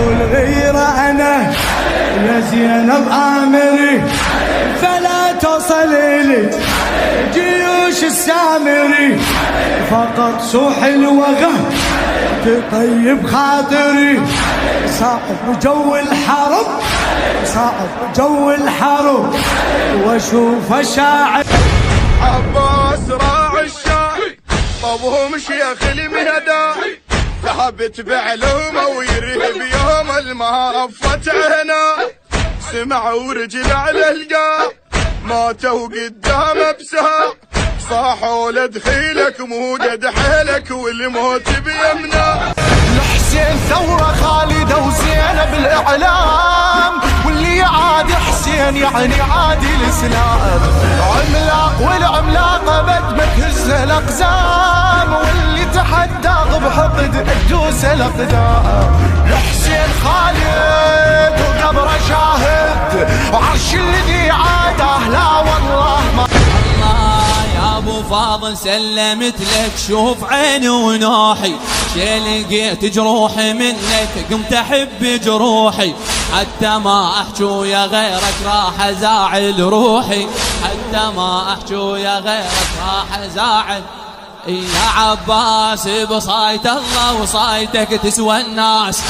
والغيرة أنا يا زينب آمري، فلا تصل لي جيوش السامري، فقط سوح الوغى تطيب خاطري. صعب جو الحرب، صعب جو الحرب، واشوف شاعر عباس راعي الشاعر طبهم شيخ المهدى، ثابت بعلومه ويرهب يوم المهفة هنا. سمع ورجل على القاع ماتوا قدامه بساع، صاحوا لدخيلك مو قد حيلك والموت بيمنا. الحسين ثورة خالدة وزينب الإعلام، واللي يعادي حسين يعني عادي الإسلام. عملاق والعملاقة بد متهز الأقزام، واللي تحدى بحقد تدوس الأقدام. الحسين خالد وقبره شاهد، وعرش الذي عاده لا والله ما. يا ابو فاضل سلمت لك، شوف عيني ونوحي، شي لقيت جروحي منك قمت احب جروحي، حتى ما احجو يا غيرك راح ازعل روحي، حتى ما احجو يا غيرك راح ازعل. يا عباس بصايت الله وصايتك تسوى الناس.